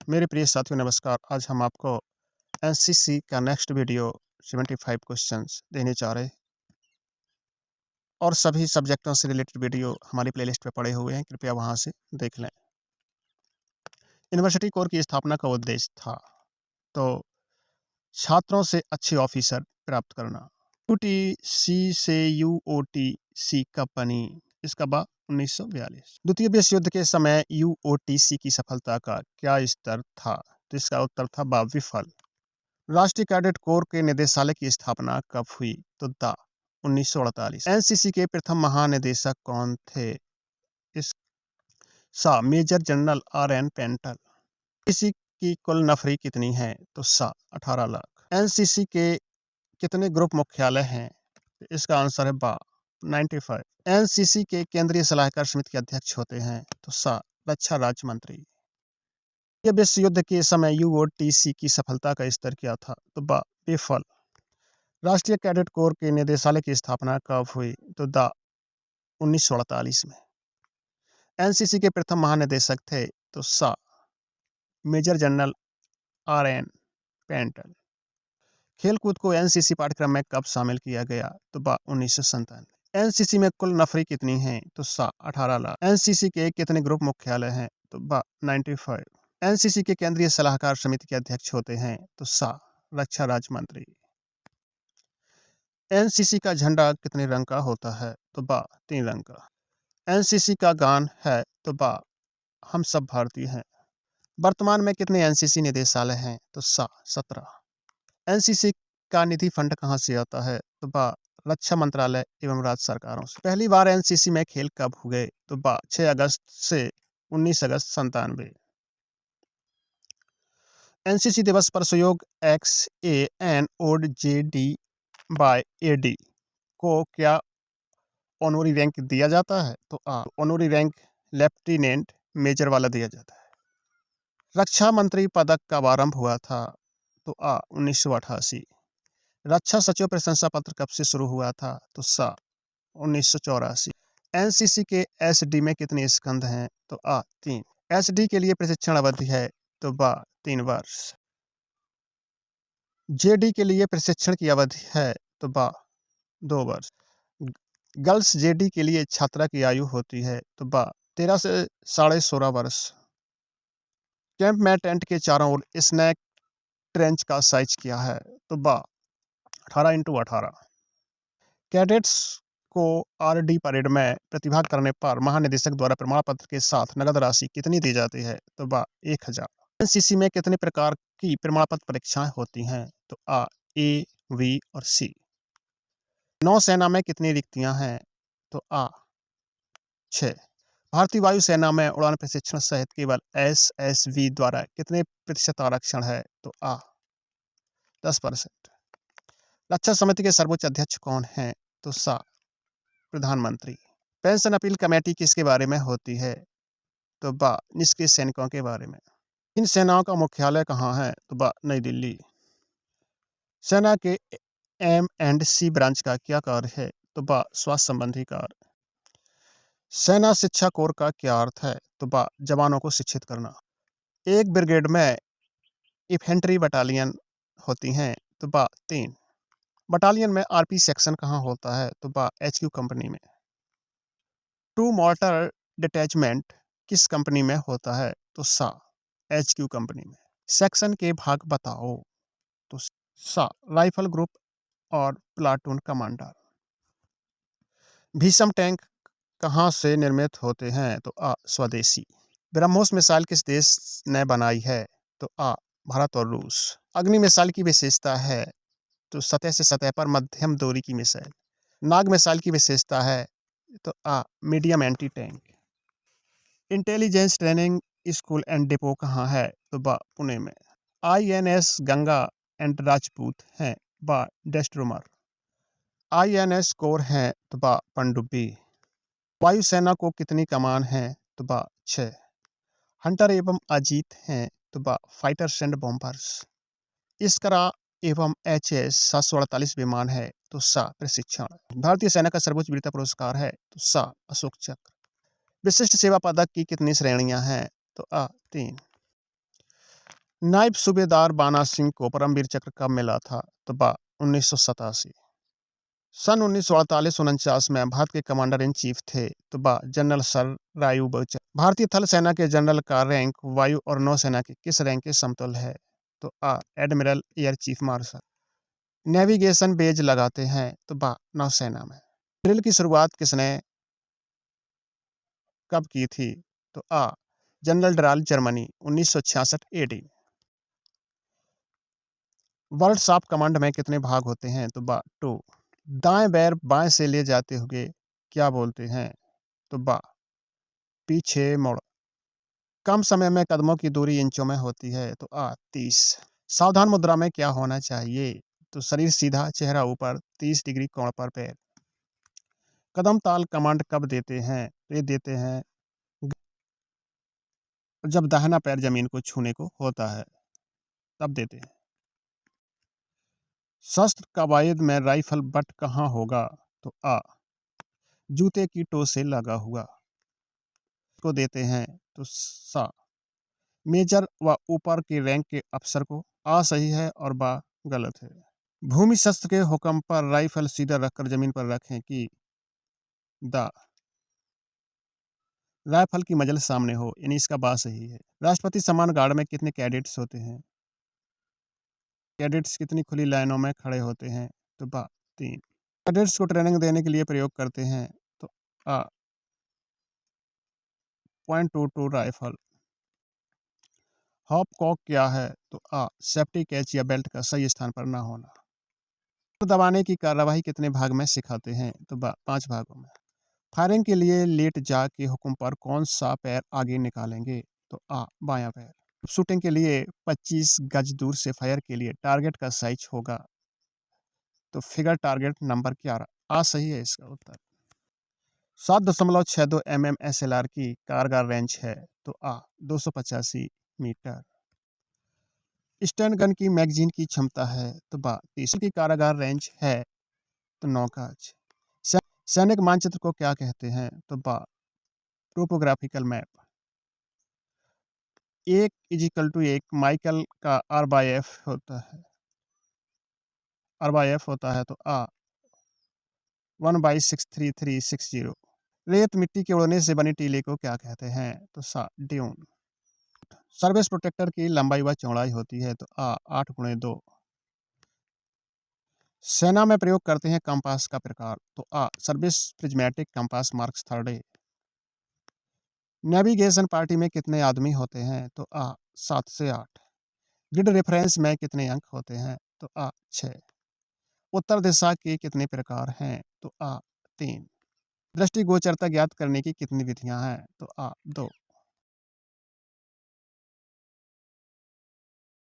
मेरे प्रिय साथियों नमस्कार। आज हम आपको एनसीसी का नेक्स्ट वीडियो 75 क्वेश्चंस देने जा रहे हैं और सभी सब्जेक्टों से रिलेटेड वीडियो हमारी प्लेलिस्ट पे पड़े हुए हैं, कृपया वहां से देख लें। यूनिवर्सिटी कोर की स्थापना का उद्देश्य था तो छात्रों से अच्छे ऑफिसर प्राप्त करना। यूटीसी से यूओटीसी कब बनी? इसका बा 1942। द्वितीय विश्व युद्ध के समय यूओटीसी की सफलता का क्या स्तर था? तो इसका उत्तर था बा विफल। राष्ट्रीय कैडेट कोर के निदेशालय की स्थापना कब हुई? तो दा 1948। एनसीसी के प्रथम महानिदेशक कौन थे? इस सा major general RN. Paintal. NCC की कुल नफरी कितनी है? तो सा 18 लाख। एनसीसी के कितने ग्रुप मुख्यालय हैं? इसका आंसर है बा 95। एनसीसी के केंद्रीय सलाहकार समिति के अध्यक्ष होते हैं? तो सा रक्षा राज्य मंत्री। ये विश्व युद्ध के समय यूओटीसी की सफलता का स्तर क्या था? तो बा विफल। राष्ट्रीय कैडेट कोर के निदेशालय की स्थापना कब हुई? तो दा 1948 में। एनसीसी के प्रथम महानिदेशक थे? तो सा मेजर जनरल आर.एन. पेंटल। खेलकूद को एनसीसी पाठ्यक्रम में कब शामिल किया गया? तो बा 1997। एनसीसी में कुल नफरी कितनी है? तो सा 18 लाख। एनसीसी के कितने ग्रुप मुख्यालय हैं? तो बा 95। एनसीसी के केंद्रीय सलाहकार समिति के अध्यक्ष होते हैं? तो सा रक्षा राज्य मंत्री। एनसीसी का झंडा कितने रंग का होता है? तो बा 3 रंग का। एनसीसी का गान है? तो बा हम सब भारतीय हैं। वर्तमान में कितने एनसीसी निदेशालय हैं? तो सा 17। एनसीसी का निधि फंड कहाँ से आता है? तो बा रक्षा मंत्रालय एवं राज्य सरकारों से। पहली बार एनसीसी में खेल कब हुए? तो बा 6 अगस्त से 19 अगस्त 97। एनसीसी दिवस पर सहयोग XANOJD बाय AD को क्या ऑनरी रैंक दिया जाता है? तो ऑनरी रैंक लेफ्टिनेंट मेजर वाला दिया जाता है। रक्षा मंत्री पदक कब आरंभ हुआ था? तो 1988। रक्षा सचिव प्रशंसा पत्र कब से शुरू हुआ था? तो सा 1984। एनसीसी के एसडी में कितने स्कंध हैं? तो 3। एसडी के लिए प्रशिक्षण अवधि है? तो बा 3 वर्ष। जेडी के लिए प्रशिक्षण की अवधि है? तो बा 2 वर्ष। गर्ल्स जेडी के लिए छात्रा की आयु होती है? तो बा 13 से 16.5 वर्ष। कैंप में टेंट के चारों ओर स्नैक ट्रेंच का साइज क्या है? तो बा 18x18। कैडेट्स को आरडी परेड में प्रतिभाग करने पर महानिदेशक द्वारा प्रमाण पत्र के साथ नगद राशि कितनी दी जाती है? तो बा 1000। एनसीसी में कितने प्रकार की प्रमाण पत्र परीक्षाएं होती हैं? तो ए, वी और सी। नौसेना में कितनी रिक्तियां हैं? तो 6। भारतीय वायुसेना में उड़ान प्रशिक्षण सहित केवल एसएसवी द्वारा कितने प्रतिशत आरक्षण है? तो 10%। रक्षा समिति के सर्वोच्च अध्यक्ष कौन हैं? तो सा प्रधानमंत्री। पेंशन अपील कमेटी किसके बारे में होती है? तो बा निष्क्रिय सैनिकों के बारे में। इन सेनाओं का मुख्यालय कहाँ है? तो बा नई दिल्ली। सेना के M&C ब्रांच का क्या कार्य है? तो बा स्वास्थ्य संबंधी कार्य। सेना शिक्षा कोर का क्या अर्थ है? तो बा जवानों को शिक्षित करना। एक ब्रिगेड में इन्फेंट्री बटालियन होती हैं? तो बा 3। बटालियन में आरपी सेक्शन कहाँ होता है? तो बा HQ कंपनी में। टू मोर्टार डिटैचमेंट किस कंपनी में होता है? तो सा HQ कंपनी में। सेक्शन के भाग बताओ? तो सा राइफल ग्रुप और प्लाटून कमांडर। भीषम टैंक कहाँ से निर्मित होते हैं? तो स्वदेशी। ब्रह्मोस मिसाइल किस देश ने बनाई है? तो भारत और रूस। अग्नि मिसाइल की विशेषता है? तो सतह से सतह पर मध्यम दूरी की मिसाइल। नाग मिसाइल की विशेषता है? तो medium anti tank. Intelligence training school and depot कहाँ है? तो बा पुणे में। INS गंगा एंड राजपूत हैं? बा डेस्ट्रोमर। INS कोर हैं? तो बा पनडुब्बी। वायुसेना को कितनी कमान है? तो बा 6। हंटर एवं अजीत हैं? तो बा फाइटर्स एंड बॉम्बर्स। इस्करा एवं HS 748 विमान है? तो सा प्रशिक्षण। भारतीय सेना का सर्वोच्च वीरता पुरस्कार है? तो सा अशोक चक्र। विशिष्ट सेवा पदक की कितनी श्रेणियां हैं? तो 3। नायब सूबेदार बाना सिंह को परमवीर चक्र कब मिला था? तो बा 1987। सन 1948-49 में भारत के कमांडर इन चीफ थे तो बा जनरल सर रायू बच्चन। भारतीय थल सेना के जनरल का रैंक वायु और नौसेना के किस रैंक के समतुल्य है? तो आ admiral air chief marshal. Navigation badge लगाते हैं तो बा नौसेना में। ड्रिल की शुरुआत किसने कब की थी? तो आ जनरल डराल Germany 1966 AD. Words of command में कितने भाग होते हैं? तो बा 2। दाएं पैर बाएं से ले जाते हुए क्या बोलते हैं? तो बा पीछे मुड़। कम समय में कदमों की दूरी इंचों में होती है तो आ 30। सावधान मुद्रा में क्या होना चाहिए? तो शरीर सीधा, चेहरा ऊपर, 30 डिग्री कोण पर पैर। कदम ताल कमांड कब देते हैं? तो ये देते हैं जब दाहिना पैर जमीन को छूने को होता है तब देते हैं। शस्त्र कवायद में राइफल बट कहाँ होगा? तो आ जूते की टो से लगा हुआ। को देते हैं तो सा मेजर व ऊपर के रैंक के अफसर को। आ सही है और बा गलत है। भूमि शस्त्र के हुक्म पर राइफल सीधा रखकर जमीन पर रखें कि द राइफल की मजल सामने हो, यानी इसका बा सही है। राष्ट्रपति सम्मान गार्ड में कितने कैडेट्स होते हैं? कैडेट्स कितनी खुली लाइनों में खड़े होते हैं? तो बा 3। कैडेट्स को ट्रेनिंग देने के लिए प्रयोग करते हैं तो आ .22 राइफल। हॉप कॉक क्या है? तो आ सेफ्टी कैच या बेल्ट का सही स्थान पर ना होना। तो दबाने की कार्यवाही कितने भाग में सिखाते हैं? तो बा 5 भागों में। फायरिंग के लिए लेट जा के हुक्म पर कौन सा पैर आगे निकालेंगे? तो आ बायां पैर। शूटिंग के लिए 25 गज दूर से फायर के लिए टारगेट का साइज होगा तो फिगर टारगेट नंबर 11। आ सही है इसका उत्तर। 7.62 SLR की कारगर रेंज है तो आ 285 मीटर। स्टैंड गन की मैगजीन की क्षमता है तो बा 30 की कारगर रेंज है तो 9 गज। सैनिक मानचित्र को क्या कहते हैं? तो बा टोपोग्राफिकल मैप। 1 माइकल का R/F होता है तो आ 1/63360। रेत मिट्टी के उड़ने से बनी टीले को क्या कहते हैं? तो सा ड्यून। सर्विस प्रोटेक्टर की लंबाई व चौड़ाई होती है तो आ 8x2। सेना में प्रयोग करते हैं कंपास का प्रकार तो आ service prismatic compass marks 3 navigation party में कितने आदमी होते हैं? तो आ 7 से 8। ग्रिड रेफरेंस में कितने अंक होते हैं? तो आ 6। उत्तर दिशा के कितने प्रकार हैं? तो आ 3। दृष्टिगोचरता ज्ञात करने की कितनी विधियां हैं? तो आ 2।